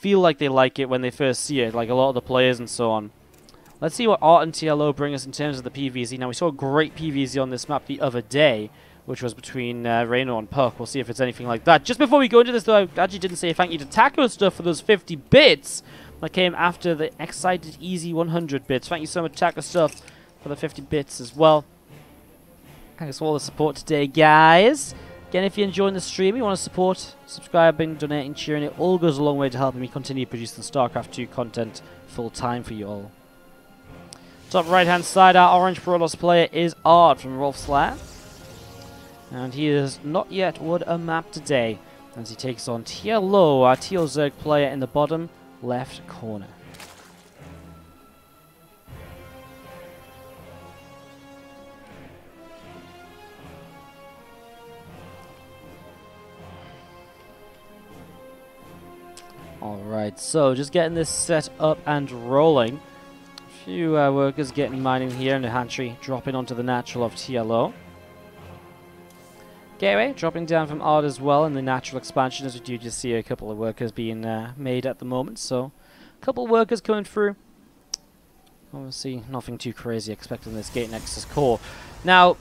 feel like they like it when they first see it, like a lot of the players and so on. Let's see what ArT and TLO bring us in terms of the PvZ. Now, we saw a great PvZ on this map the other day, which was between Reno and Puck. We'll see if it's anything like that. Just before we go into this, though, I actually didn't say thank you to Taco Stuff for those 50 bits that came after the Excited Easy 100 bits. Thank you so much, Taco Stuff, for the 50 bits as well. Thanks for all the support today, guys. Again, if you're enjoying the stream, you want to support, subscribing, donating, cheering, it all goes a long way to helping me continue producing StarCraft 2 content full time for you all. Top right hand side, our orange Protoss player is ArT from Rolf Slayer. And he has not yet won a map today as he takes on TLO, our Teal Zerg player in the bottom left corner. Alright, so just getting this set up and rolling. A few workers getting mining here in the hatchery, dropping onto the natural of TLO. Gateway dropping down from ArT as well in the natural expansion, as we do just see a couple of workers being made at the moment. So, a couple of workers coming through. Obviously, nothing too crazy expected in this Gate Nexus core. Now,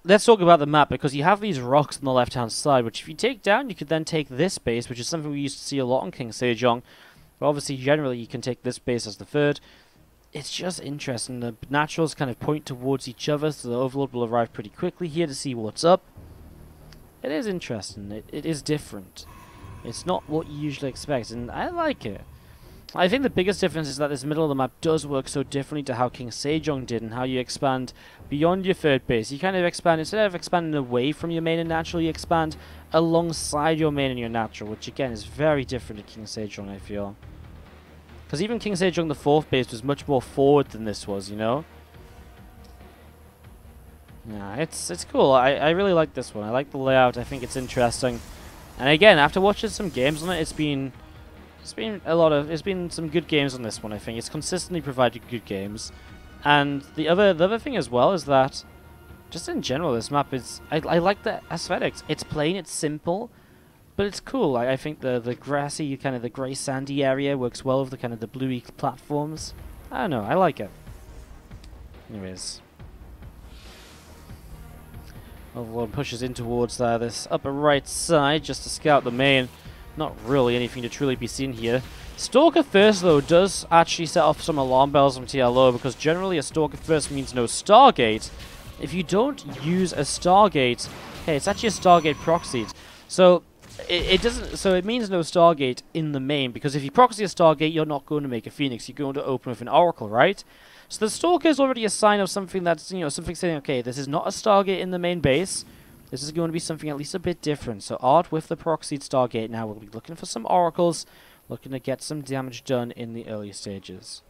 let's talk about the map, because you have these rocks on the left-hand side, which if you take down, you could then take this base, which is something we used to see a lot on King Sejong. But obviously, generally, you can take this base as the third. It's just interesting. The naturals kind of point towards each other, so the Overlord will arrive pretty quickly here to see what's up. It is interesting. It is different. It's not what you usually expect, and I like it. I think the biggest difference is that this middle of the map does work so differently to how King Sejong did, and how you expand beyond your third base. You kind of expand, instead of expanding away from your main and natural, you expand alongside your main and your natural, which again is very different to King Sejong, I feel. Because even King Sejong, the fourth base, was much more forward than this was, you know? Yeah, it's cool. I really like this one. I like the layout. I think it's interesting. And again, after watching some games on it, it's been some good games on this one. I think it's consistently provided good games. And the other thing as well is that, just in general, this map is I like the aesthetics. It's plain, it's simple, but it's cool. I think the grassy, kind of the grey sandy area works well with the kind of the bluey platforms. I don't know. I like it. Anyways. Overlord pushes in towards this upper right side just to scout the main. Not really anything to truly be seen here. Stalker first, though, does actually set off some alarm bells from TLO, because generally a Stalker first means no Stargate. If you don't use a Stargate, hey, it's actually a Stargate proxied. So it doesn't. So it means no Stargate in the main, because if you proxy a Stargate, you're not going to make a Phoenix. You're going to open with an Oracle, right? So the Stalker is already a sign of something that's, you know, something saying, okay, this is not a Stargate in the main base. This is going to be something at least a bit different. So ArT with the proxied Stargate now will be looking for some Oracles, looking to get some damage done in the early stages.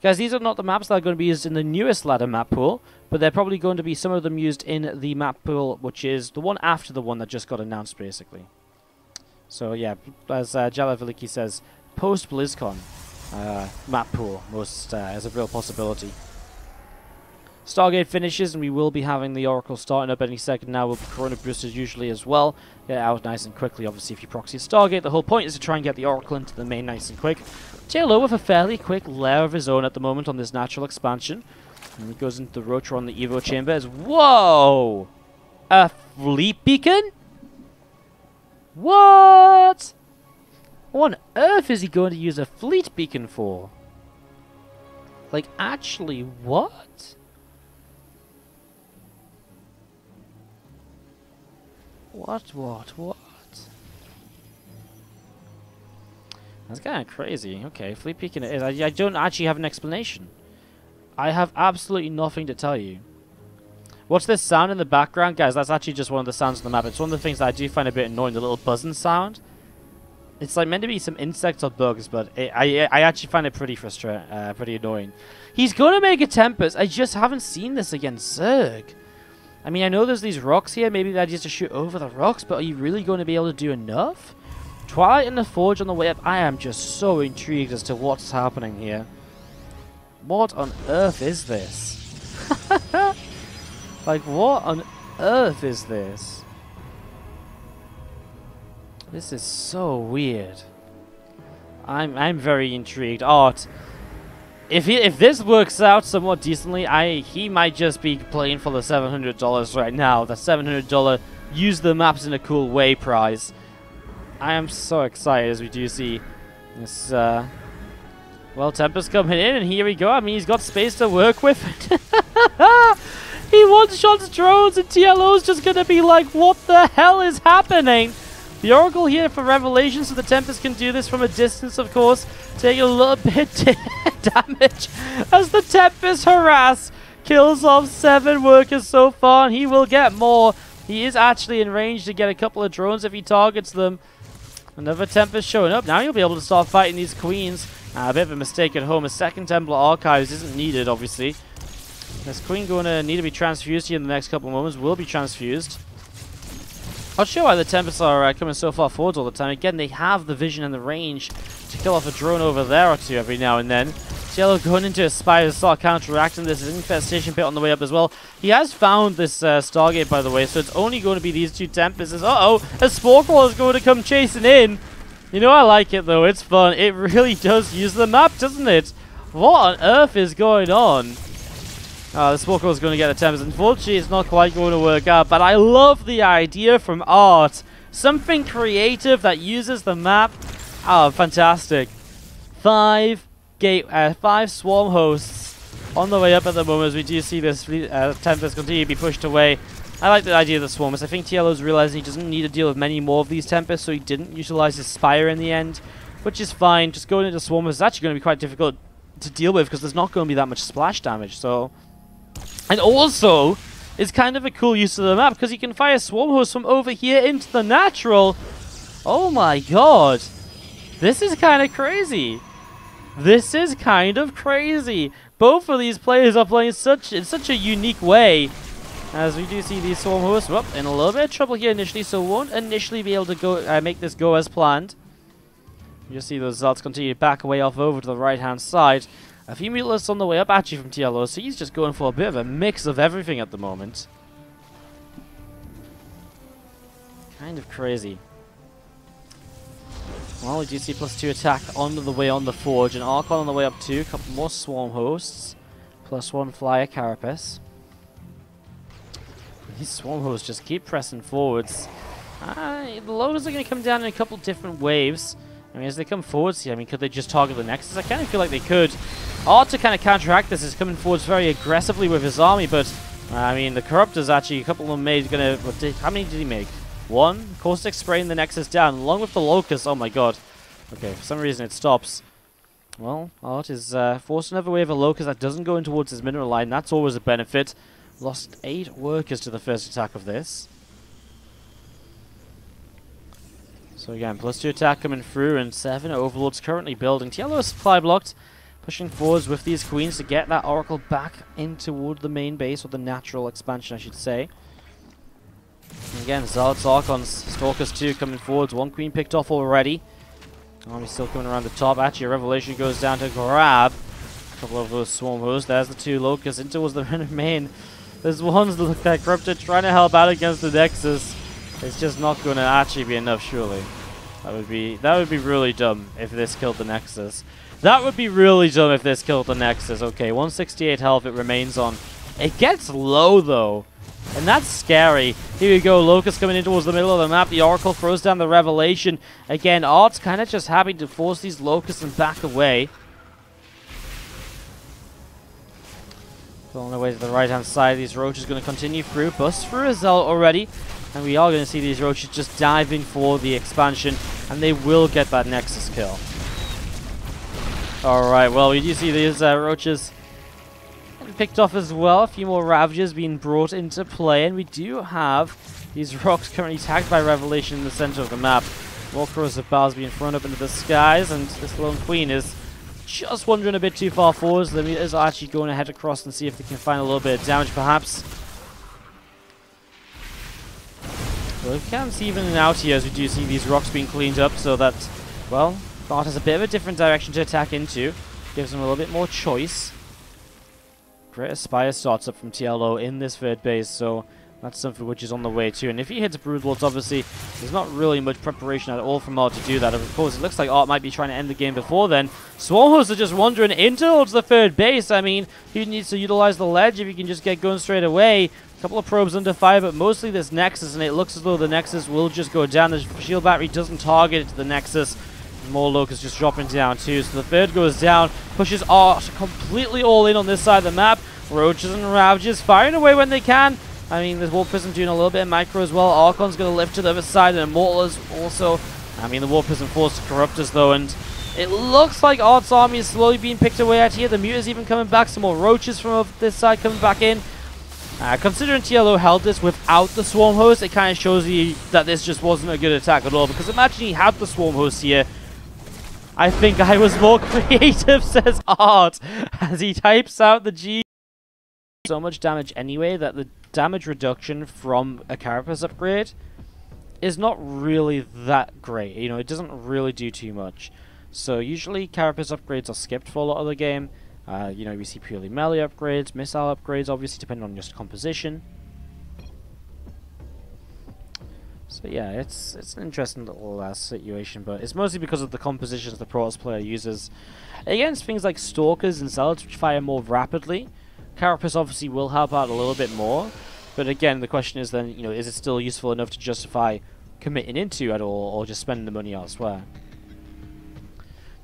Guys, these are not the maps that are going to be used in the newest ladder map pool, but they're probably going to be some of them used in the map pool, which is the one after the one that just got announced, basically. So yeah, as Jala Veliki says, post-BlizzCon. Map pool most as a real possibility. Stargate finishes, and we will be having the Oracle starting up any second now with Corona boosters usually as well. Get out nice and quickly. Obviously, if you proxy a Stargate, the whole point is to try and get the Oracle into the main nice and quick. TLO with a fairly quick lair of his own at the moment on this natural expansion. And he goes into the Rotor on the Evo chamber as, whoa! A fleet beacon? What? What on earth is he going to use a fleet beacon for? Like, actually, what? What? That's kind of crazy. Okay, fleet beacon it is. I don't actually have an explanation. I have absolutely nothing to tell you. What's this sound in the background? Guys, that's actually just one of the sounds on the map. It's one of the things that I do find a bit annoying, the little buzzing sound. It's like meant to be some insects or bugs, but I actually find it pretty frustrating, pretty annoying. He's going to make a Tempest. I just haven't seen this against Zerg. I mean, I know there's these rocks here. Maybe the idea is to shoot over the rocks, but are you really going to be able to do enough? Twilight and the Forge on the way up. I am just so intrigued as to what's happening here. What on earth is this? Like, what on earth is this? This is so weird. I'm very intrigued. ArT, if this works out somewhat decently, he might just be playing for the $700 right now. The $700 use the maps in a cool way prize. I am so excited as we do see this. Well, Tempest coming in, and here we go. I mean, he's got space to work with. He one-shots drones, and TLO's just gonna be like, what the hell is happening? The Oracle here for Revelation, so the Tempest can do this from a distance, of course. Take a little bit damage as the Tempest harass kills off 7 workers so far, and he will get more. He is actually in range to get a couple of drones if he targets them. Another Tempest showing up. Now he'll be able to start fighting these queens. A bit of a mistake at home. A second Templar Archives isn't needed, obviously. This queen going to need to be transfused here in the next couple of moments. Will be transfused. Not sure why the Tempests are coming so far forward all the time. Again, they have the vision and the range to kill off a drone over there or two every now and then. TLO going into a spy to start counteracting this infestation pit on the way up as well. He has found this Stargate, by the way, so it's only going to be these 2 Tempests. Uh-oh, a Spore Crawler is going to come chasing in. You know, I like it, though. It's fun. It really does use the map, doesn't it? What on earth is going on? The Spore Crawler is going to get the Tempest. Unfortunately, it's not quite going to work out, but I love the idea from ArT. Something creative that uses the map. Oh, fantastic. 5 swarm hosts on the way up at the moment as we do see this Tempest continue to be pushed away. I like the idea of the swarmers. I think TLO's realizing he doesn't need to deal with many more of these Tempests, so he didn't utilize his Spire in the end, which is fine. Just going into swarmers is actually going to be quite difficult to deal with because there's not going to be that much splash damage. So, and also, it's kind of a cool use of the map because you can fire swarm hosts from over here into the natural. Oh my god. This is kind of crazy. This is kind of crazy. Both of these players are playing in such a unique way. As we do see these swarm hosts, well, in a little bit of trouble here initially, so won't initially be able to go make this go as planned. You just see those Zelts continue to back away off over to the right-hand side. A few mutalisks on the way up actually from TLO, so he's just going for a bit of a mix of everything at the moment. Kind of crazy. Well, we do see +2 attack on the way on the Forge, and Archon on the way up too. A couple more swarm hosts, +1 flyer carapace. These swarm hosts just keep pressing forwards. The logos are going to come down in a couple different waves. I mean, as they come forwards here, I mean, could they just target the Nexus? I kind of feel like they could. ArT to kind of counteract this is coming forwards very aggressively with his army, but I mean, the Corruptors actually, a couple of them made how many did he make? 1. Caustic spraying the Nexus down, along with the Locust. Oh my god. Okay, for some reason it stops. Well, ArT is forced another wave of Locust that doesn't go in towards his mineral line. That's always a benefit. Lost 8 workers to the first attack of this. So again, +2 attack coming through, and 7 Overlords currently building. TLO is supply blocked, pushing forwards with these queens to get that Oracle back in toward the main base, or the natural expansion, I should say. And again, Zealots, Archons, Stalkers too coming forwards. 1 queen picked off already. Army still coming around the top. Actually, a Revelation goes down to grab a couple of those swarm hosts. There's the 2 Locusts in towards the main. There's ones that look like Corrupted trying to help out against the Nexus. It's just not going to actually be enough, surely. That would be really dumb if this killed the Nexus. That would be really dumb if this killed the Nexus. Okay, 168 health it remains on. It gets low, though. And that's scary. Here we go, Locust coming in towards the middle of the map. The Oracle throws down the Revelation. Again, ArT's kind of just happy to force these Locusts and back away. On their way to the right-hand side, these Roaches going to continue through. Bust through a Zealot already. And we are going to see these Roaches just diving for the expansion. And they will get that Nexus kill. Alright, well, we do see these Roaches picked off as well. A few more Ravagers being brought into play. And we do have these rocks currently tagged by Revelation in the center of the map. More Crows of Bars being thrown up into the skies. And this Lone Queen is just wandering a bit too far forward. So the meters are actually going to head across and see if they can find a little bit of damage, perhaps. Well, we can see even out here as we do see these rocks being cleaned up so that, well, ArT has a bit of a different direction to attack into. Gives them a little bit more choice. Great Aspire starts up from TLO in this third base, so That's something which is on the way too. And if he hits Broodlords, obviously, there's not really much preparation at all from ArT to do that. Of course, it looks like ArT might be trying to end the game before then. Swarmhosts are just wandering in towards the third base. I mean, he needs to utilize the ledge if he can just get going straight away. A couple of probes under fire, but mostly this Nexus, and it looks as though the Nexus will just go down. The shield battery doesn't target the Nexus. More Locusts just dropping down too. So the third goes down, pushes ArT completely all in on this side of the map. Roaches and Ravages firing away when they can. I mean, there's Warp Prism doing a little bit of micro as well. Archon's going to lift to the other side, and Immortal is also. I mean, the Warp Prism forced to corrupt us though, and it looks like ArT's army is slowly being picked away at here. The Muta's even coming back. Some more Roaches from over this side coming back in. Considering TLO held this without the Swarm Host, it kind of shows you that this just wasn't a good attack at all. Because imagine he had the Swarm Host here. I think I was more creative, says ArT, as he types out the G. So much damage anyway that the damage reduction from a Carapace upgrade is not really that great. You know, it doesn't really do too much. So usually Carapace upgrades are skipped for a lot of the game. You know, we see purely melee upgrades, missile upgrades, obviously depending on just composition. So yeah, it's an interesting little situation, but it's mostly because of the compositions the Protoss player uses against things like Stalkers and Zealots, which fire more rapidly. Carapace obviously will help out a little bit more, but again, the question is then, you know, is it still useful enough to justify committing into at all, or just spending the money elsewhere?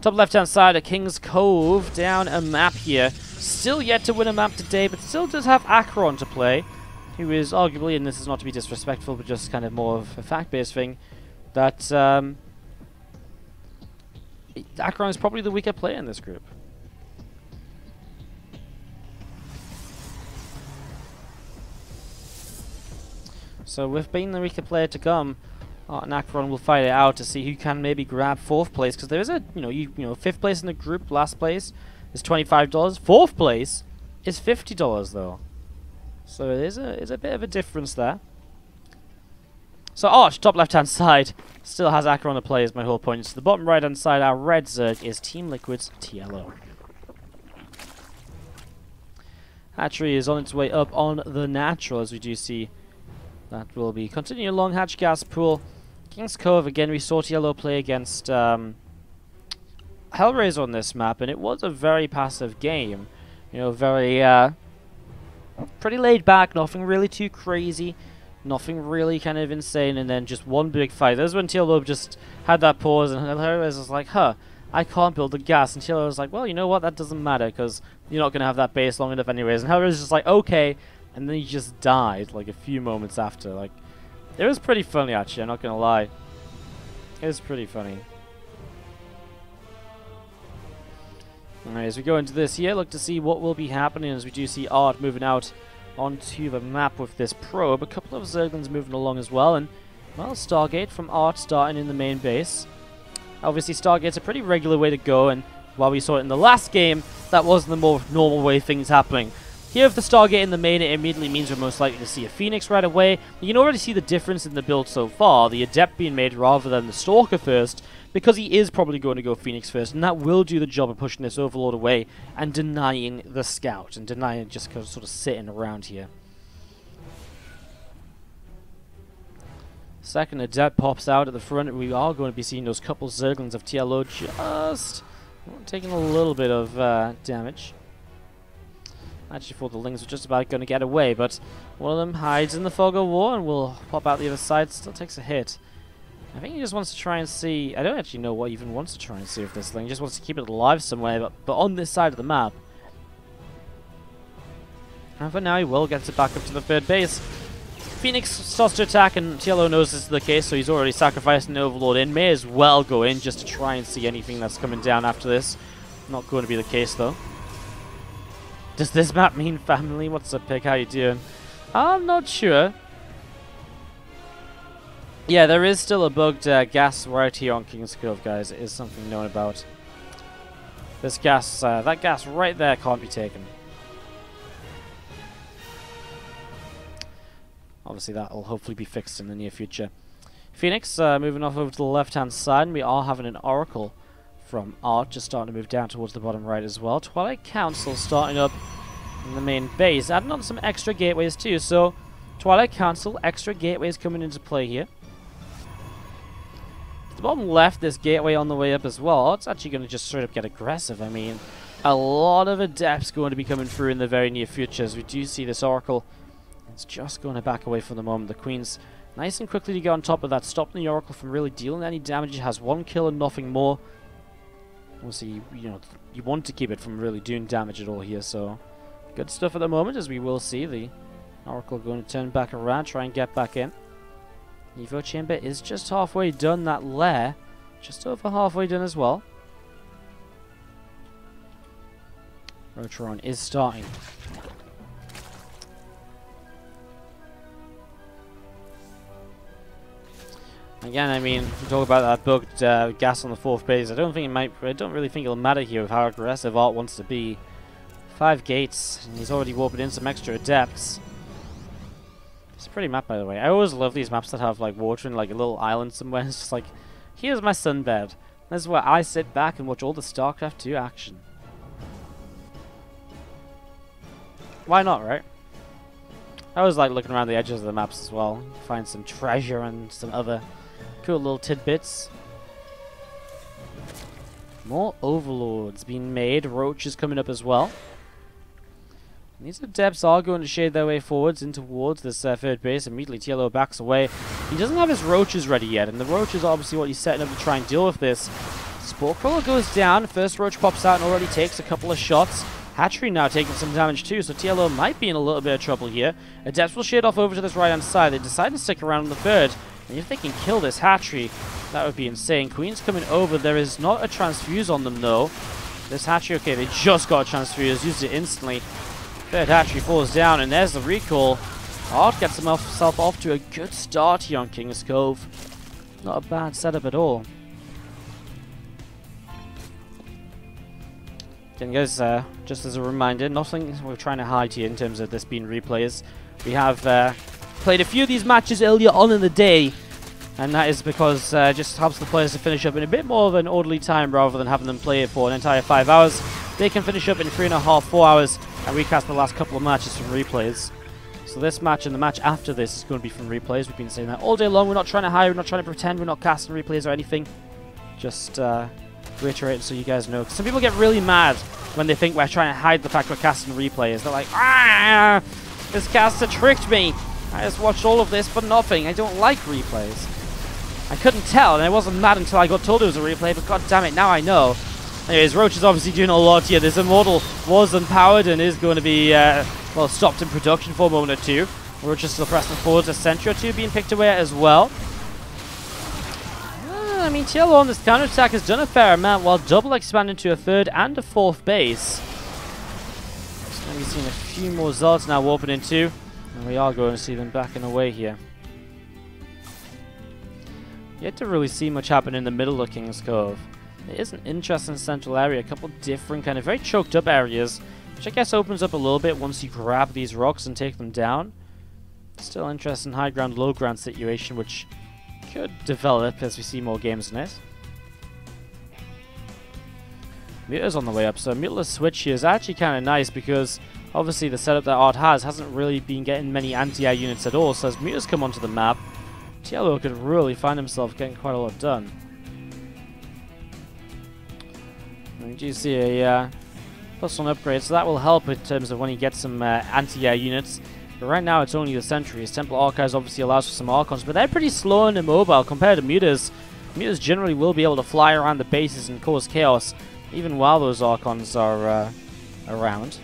Top left-hand side of King's Cove, down a map here. Still yet to win a map today, but still does have Acheron to play, who is arguably, and this is not to be disrespectful, but just kind of more of a fact-based thing, that Acheron is probably the weaker player in this group. So with being the weaker player to come, ArT and Acheron will fight it out to see who can maybe grab 4th place, because there is a, you know, 5th place in the group, last place is $25, 4th place is $50 though. So it is a bit of a difference there. So ArT, top left-hand side, still has Acheron to play is my whole point. So the bottom right-hand side, our red Zerg is Team Liquid's TLO. Hatchery is on its way up on the natural, as we do see. That will be continuing along Hatch Gas Pool. King's Cove, again, we saw TLO play against Hellraiser on this map, and it was a very passive game. You know, very, pretty laid back, nothing really too crazy, nothing really kind of insane, and then just one big fight. That was when TLO just had that pause, and Hellraiser was like, huh, I can't build the gas. And TLO was like, well, you know what, that doesn't matter, because you're not going to have that base long enough anyways. And Hellraiser's just like, okay. And then he just died, like, a few moments after. Like, it was pretty funny, actually, I'm not gonna lie. It was pretty funny. Alright, as we go into this here, look to see what will be happening as we do see ArT moving out onto the map with this probe. A couple of Zerglings moving along as well, and, well, Stargate from ArT starting in the main base. Obviously, Stargate's a pretty regular way to go, and while we saw it in the last game, that wasn't the more normal way things happening. Here with the Stargate in the main, it immediately means we're most likely to see a Phoenix right away. You can already see the difference in the build so far, the Adept being made rather than the Stalker first, because he is probably going to go Phoenix first, and that will do the job of pushing this Overlord away and denying the Scout, and denying just sort of sitting around here. Second Adept pops out at the front, and we are going to be seeing those couple Zerglings of TLO just taking a little bit of damage. Actually thought the Lings were just about going to get away, but one of them hides in the fog of war and will pop out the other side. Still takes a hit. I think he just wants to try and see... I don't actually know what he even wants to try and see with this Ling. He just wants to keep it alive somewhere, but on this side of the map. And for now, he will get it back up to the third base. Phoenix starts to attack, and TLO knows this is the case, so he's already sacrificing the Overlord in. May as well go in just to try and see anything that's coming down after this. Not going to be the case, though. Does this map mean family? What's up, Pig? How you doing? I'm not sure. Yeah, there is still a bugged gas right here on King's Cove, guys. It is something known about. This gas, that gas right there can't be taken. Obviously, that will hopefully be fixed in the near future. Phoenix moving off over to the left-hand side, and we are having an Oracle from ArT, just starting to move down towards the bottom right as well. Twilight Council starting up in the main base, adding on some extra gateways too, so Twilight Council, extra gateways coming into play here. The bottom left, this gateway on the way up as well. It's actually going to just straight up get aggressive. I mean, a lot of adepts going to be coming through in the very near future, as we do see this Oracle. It's just going to back away for the moment. The Queen's nice and quickly to get on top of that, stopping the Oracle from really dealing any damage. It has 1 kill and nothing more. Obviously, you know, you want to keep it from really doing damage at all here, so good stuff at the moment, as we will see the Oracle going to turn back around, try and get back in. Evo Chamber is just halfway done. That lair, just over halfway done as well. Rotron is starting. Again, I mean, we talk about that bugged gas on the 4th base. I don't really think it'll matter here with how aggressive ArT wants to be. 5 gates, and he's already warping in some extra adepts. It's a pretty map, by the way. I always love these maps that have like water in like a little island somewhere. It's just like, here's my sunbed. This is where I sit back and watch all the StarCraft 2 action. Why not, right? I always like looking around the edges of the maps as well. Find some treasure and some other cool little tidbits. More overlords being made. Roach is coming up as well. And these adepts are going to shade their way forwards in towards this 3rd base. Immediately TLO backs away. He doesn't have his roaches ready yet, and the roaches are obviously what he's setting up to try and deal with this. Spore Crawler goes down. First roach pops out and already takes a couple of shots. Hatchery now taking some damage too, so TLO might be in a little bit of trouble here. Adepts will shade off over to this right-hand side. They decide to stick around on the 3rd. And if they can kill this Hatchery, that would be insane. Queen's coming over. There is not a transfuse on them, though. This Hatchery, okay, they just got a transfuse. Used it instantly. 3rd Hatchery falls down, and there's the recall. ArT gets himself off to a good start here on King's Cove. Not a bad setup at all. Again, guys, just as a reminder, nothing we're trying to hide here in terms of this being replays. We have played a few of these matches earlier on in the day, and that is because it just helps the players to finish up in a bit more of an orderly time rather than having them play it for an entire 5 hours. They can finish up in 3.5, 4 hours and recast the last couple of matches from replays. So this match and the match after this is going to be from replays. We've been saying that all day long. We're not trying to hide, we're not trying to pretend, we're not casting replays or anything. Just reiterate so you guys know. Some people get really mad when they think we're trying to hide the fact we're casting replays. They're like, ah, this caster tricked me. I just watched all of this for nothing. I don't like replays. I couldn't tell, and I wasn't mad until I got told it was a replay, but god damn it, now I know. Anyways, Roach is obviously doing a lot here. This Immortal was unpowered and is going to be, well, stopped in production for a moment or two. Roach is still pressing forwards. A sentry or two being picked away as well. I mean, TLO on this counterattack has done a fair amount while double expanding to a 3rd and a 4th base. So we've seen a few more Zealots now warping in too, and we are going to see them backing away here. Yet to really see much happen in the middle of King's Cove. It is an interesting central area, a couple different kind of very choked up areas, which I guess opens up a little bit once you grab these rocks and take them down. Still interesting high ground, low ground situation, which could develop as we see more games in it. Muta's on the way up, so Mutala's switch here is actually kind of nice because obviously the setup that ArT hasn't really been getting many anti-air units at all, so as Muta's come onto the map, TLO could really find himself getting quite a lot done. And you do see a plus one upgrade, so that will help in terms of when he gets some anti-air units. But right now it's only the sentries. Temple Archives obviously allows for some Archons, but they're pretty slow and immobile compared to Mutas. Mutas generally will be able to fly around the bases and cause chaos, even while those Archons are around.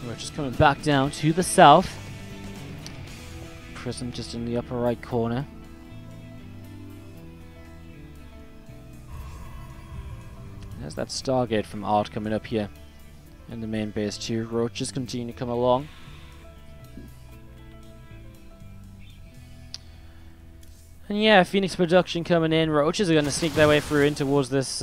We're just coming back down to the south. Prism just in the upper right corner. There's that Stargate from ArT coming up here in the main base too. Roaches continue to come along. And yeah, Phoenix production coming in. Roaches are going to sneak their way through in towards this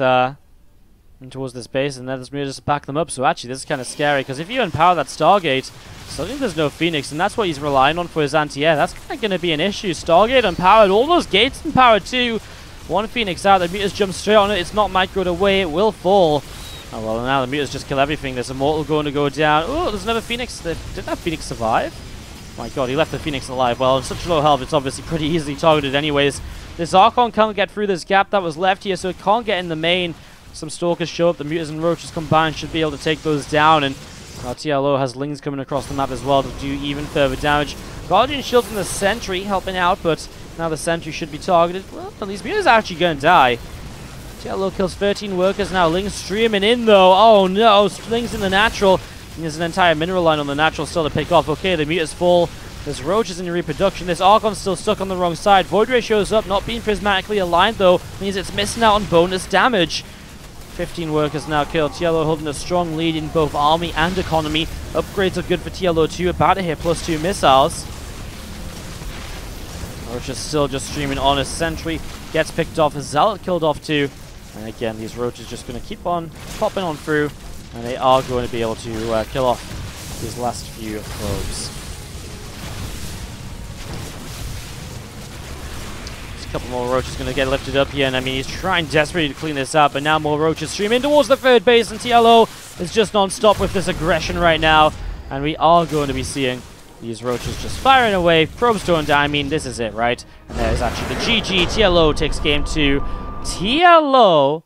base, and then there's Mutas to back them up. So actually, this is kind of scary because if you empower that Stargate, suddenly there's no Phoenix, and that's what he's relying on for his anti-air. That's kind of going to be an issue. Stargate empowered, all those gates empowered too. One Phoenix out, the Mutas jump straight on it. It's not microed away, it will fall. Oh well, now the Mutants just kill everything. There's Immortal going to go down. Oh, there's another Phoenix. Did that Phoenix survive? My god, he left the Phoenix alive. Well, in such low health, it's obviously pretty easily targeted anyways. This Archon can't get through this gap that was left here, so it can't get in the main. Some Stalkers show up. The Mutants and Roaches combined should be able to take those down, and our TLO has Lings coming across the map as well to do even further damage. Guardian Shield from the Sentry helping out, but now the Sentry should be targeted. Well, these Mutants are actually going to die. TLO kills 13 workers now. Lings streaming in though. Oh no, Lings in the natural. And there's an entire mineral line on the natural still to pick off. Okay, the Mutants fall. There's Roaches in reproduction. This Archon's still stuck on the wrong side. Void Ray shows up, not being prismatically aligned though. Means it's missing out on bonus damage. 15 workers now killed. TLO holding a strong lead in both army and economy. Upgrades are good for TLO 2. About to hit +2 missiles. Roaches still just streaming on. A Sentry gets picked off. A Zealot killed off too. And again, these Roaches just going to keep on popping on through. And they are going to be able to kill off these last few probes. A couple more Roaches going to get lifted up here, and I mean, he's trying desperately to clean this up, but now more Roaches stream in towards the third base, and TLO is just non-stop with this aggression right now, and we are going to be seeing these Roaches just firing away, probes going down. I mean, this is it, right? And there's actually the GG. TLO takes game 2. TLO